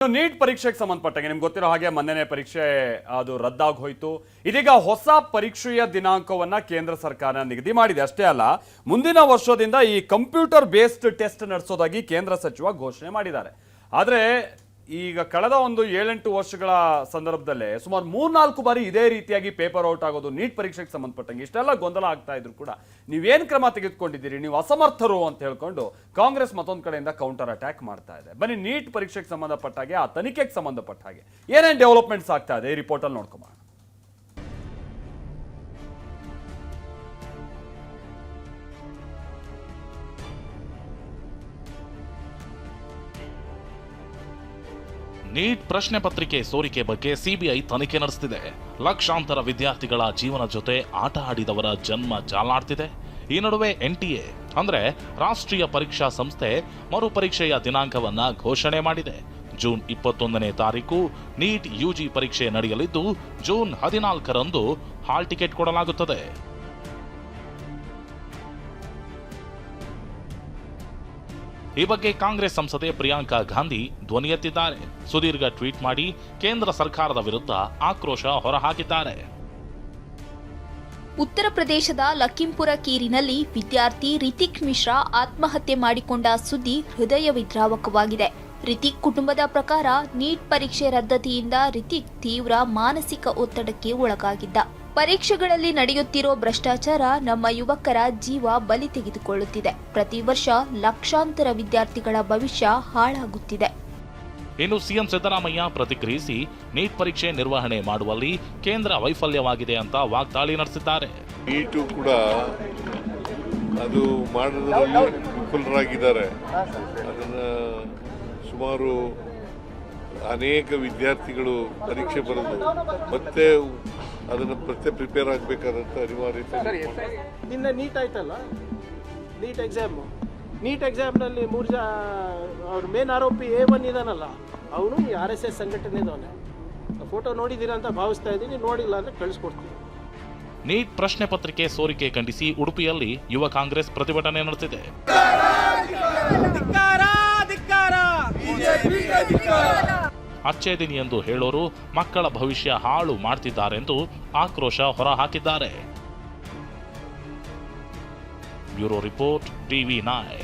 Neat ಪರೀಕ್ಷೆಗೆ ಸಂಬಂಧಪಟ್ಟಂಗೆ ನಿಮ್ಗೆ ಗೊತ್ತಿರೋ ಹಾಗೆ ಮೊನ್ನೆನೇ ಪರೀಕ್ಷೆ ಅದು ರದ್ದಾಗಿ ಹೋಯಿತು. ಇದೀಗ ಹೊಸ ಪರೀಕ್ಷೆಯ ದಿನಾಂಕವನ್ನ ಕೇಂದ್ರ ಸರ್ಕಾರ ನಿಗದಿ ಮಾಡಿದೆ. ಅಷ್ಟೇ ಅಲ್ಲ, ಮುಂದಿನ ವರ್ಷದಿಂದ ಈ ಕಂಪ್ಯೂಟರ್ ಬೇಸ್ಡ್ ಟೆಸ್ಟ್ ನಡೆಸೋದಾಗಿ ಕೇಂದ್ರ ಸಚಿವ ಘೋಷಣೆ ಮಾಡಿದ್ದಾರೆ. ಆದರೆ ಈಗ ಕಳೆದ ಒಂದು 7-8 ವರ್ಷಗಳ ಸಂದರ್ಭದಲ್ಲೇ ಸುಮಾರು 3-4 ಬಾರಿ ಇದೇ ರೀತಿಯಾಗಿ ಪೇಪರ್ ಔಟ್ ಆಗೋದು ನೀಟ್ ಪರೀಕ್ಷೆಗೆ ಸಂಬಂಧಪಟ್ಟಂಗೆ ಇಷ್ಟೆಲ್ಲ ಗೊಂದಲ ಆಗ್ತಾ ಇದ್ರು ಕೂಡ ನೀವೇನು ಕ್ರಮ ತೆಗೆದುಕೊಂಡಿದ್ದೀರಿ, ನೀವು ಅಸಮರ್ಥರು ಅಂತ ಹೇಳ್ಕೊಂಡು ಕಾಂಗ್ರೆಸ್ ಮತ್ತೊಂದು ಕಡೆಯಿಂದ ಕೌಂಟರ್ ಅಟ್ಯಾಕ್ ಮಾಡ್ತಾ ಇದೆ. ಬನ್ನಿ ನೀಟ್ ಪರೀಕ್ಷೆಗೆ ಸಂಬಂಧಪಟ್ಟ ಹಾಗೆ ಆ ತನಿಖೆಗೆ ಸಂಬಂಧಪಟ್ಟ ಹಾಗೆ ಏನೇನು ಡೆವಲಪ್ಮೆಂಟ್ಸ್ ಆಗ್ತಾ ಇದೆ ಈ ರಿಪೋರ್ಟಲ್ಲಿ ನೋಡ್ಕೊಂಬ. ನೀಟ್ ಪ್ರಶ್ನೆ ಪತ್ರಿಕೆ ಸೋರಿಕೆ ಬಗ್ಗೆ ಸಿಬಿಐ ತನಿಖೆ ನಡೆಸುತ್ತಿದೆ. ಲಕ್ಷಾಂತರ ವಿದ್ಯಾರ್ಥಿಗಳ ಜೀವನ ಜೊತೆ ಆಟ ಆಡಿದವರ ಜನ್ಮ ಜಾಲಾಡ್ತಿದೆ. ಈ ನಡುವೆ NTA ಅಂದ್ರೆ ರಾಷ್ಟ್ರೀಯ ಪರೀಕ್ಷಾ ಸಂಸ್ಥೆ ಮರುಪರೀಕ್ಷೆಯ ದಿನಾಂಕವನ್ನ ಘೋಷಣೆ ಮಾಡಿದೆ. ಜೂನ್ 21ನೇ ತಾರೀಕು ನೀಟ್ UG ಪರೀಕ್ಷೆ ನಡೆಯಲಿದ್ದು ಜೂನ್ 14ರಂದು ಹಾಲ್ ಟಿಕೆಟ್ ಕೊಡಲಾಗುತ್ತದೆ. ಈ ಬಗ್ಗೆ ಕಾಂಗ್ರೆಸ್ ಸಂಸದೆ ಪ್ರಿಯಾಂಕಾ ಗಾಂಧಿ ಧ್ವನಿ ಎತ್ತಿದ್ದಾರೆ. ಸುದೀರ್ಘ ಟ್ವೀಟ್ ಮಾಡಿ ಕೇಂದ್ರ ಸರ್ಕಾರದ ವಿರುದ್ಧ ಆಕ್ರೋಶ ಹೊರಹಾಕಿದ್ದಾರೆ. ಉತ್ತರ ಪ್ರದೇಶದ ಲಖೀಂಪುರ ಕೀರಿನಲ್ಲಿ ವಿದ್ಯಾರ್ಥಿ ರಿತಿಕ್ ಮಿಶ್ರಾ ಆತ್ಮಹತ್ಯೆ ಮಾಡಿಕೊಂಡ ಸುದ್ದಿ ಹೃದಯ ವಿದ್ರಾವಕವಾಗಿದೆ. ರಿತಿಕ್ ಕುಟುಂಬದ ಪ್ರಕಾರ ನೀಟ್ ಪರೀಕ್ಷೆ ರದ್ದತಿಯಿಂದ ರಿತಿಕ್ ತೀವ್ರ ಮಾನಸಿಕ ಒತ್ತಡಕ್ಕೆ ಒಳಗಾಗಿದ್ದ. ಪರೀಕ್ಷೆಗಳಲ್ಲಿ ನಡೆಯುತ್ತಿರೋ ಭ್ರಷ್ಟಾಚಾರ ನಮ್ಮ ಯುವಕರ ಜೀವ ಬಲಿ ತೆಗೆದುಕೊಳ್ಳುತ್ತಿದೆ. ಪ್ರತಿ ವರ್ಷ ಲಕ್ಷಾಂತರ ವಿದ್ಯಾರ್ಥಿಗಳ ಭವಿಷ್ಯ ಹಾಳಾಗುತ್ತಿದೆ. ಇನ್ನು ಸಿಎಂ ಸಿದ್ದರಾಮಯ್ಯ ಪ್ರತಿಕ್ರಿಯಿಸಿ ನೀಟ್ ಪರೀಕ್ಷೆ ನಿರ್ವಹಣೆ ಮಾಡುವಲ್ಲಿ ಕೇಂದ್ರ ವೈಫಲ್ಯವಾಗಿದೆ ಅಂತ ವಾಗ್ದಾಳಿ ನಡೆಸಿದ್ದಾರೆ. ನೀಟು ಕೂಡ ಅದು ಮಾಡೋದ್ರಲ್ಲಿ ವಿಫಲರಾಗಿದ್ದಾರೆ. ಅದನ್ನ ಸುಮಾರು ಅನೇಕ ವಿದ್ಯಾರ್ಥಿಗಳು ಪರೀಕ್ಷೆ ಬರೆದು ಮತ್ತೆ ಅದನ್ನು ಪ್ರಿಪೇರ್ ಆಗಬೇಕಾದಂಥ ಅನಿವಾರ್ಯತೆ. ನಿನ್ನೆ ನೀಟ್ ಆಯ್ತಲ್ಲ, ನೀಟ್ ಎಕ್ಸಾಮ್ನಲ್ಲಿ ಅವ್ರ ಮೇನ್ ಆರೋಪಿ A1 ಇದಾನಲ್ಲ, ಅವನು ಈ RSS ಸಂಘಟನೆದವನೇ. ಫೋಟೋ ನೋಡಿದ್ದೀರಾ ಅಂತ ಭಾವಿಸ್ತಾ ಇದ್ದೀನಿ, ನೋಡಿಲ್ಲ ಅಂದರೆ ಕಳಿಸ್ಕೊಡ್ತೀನಿ. ನೀಟ್ ಪ್ರಶ್ನೆ ಪತ್ರಿಕೆ ಸೋರಿಕೆ ಖಂಡಿಸಿ ಉಡುಪಿಯಲ್ಲಿ ಯುವ ಕಾಂಗ್ರೆಸ್ ಪ್ರತಿಭಟನೆ ನಡೆಸಿದೆ. ಅಚ್ಚೇದಿನಿ ಎಂದು ಹೇಳೋರು ಮಕ್ಕಳ ಭವಿಷ್ಯ ಹಾಳು ಮಾಡ್ತಿದ್ದಾರೆಂದು ಆಕ್ರೋಶ ಹೊರಹಾಕಿದ್ದಾರೆ. Bureau report TV9.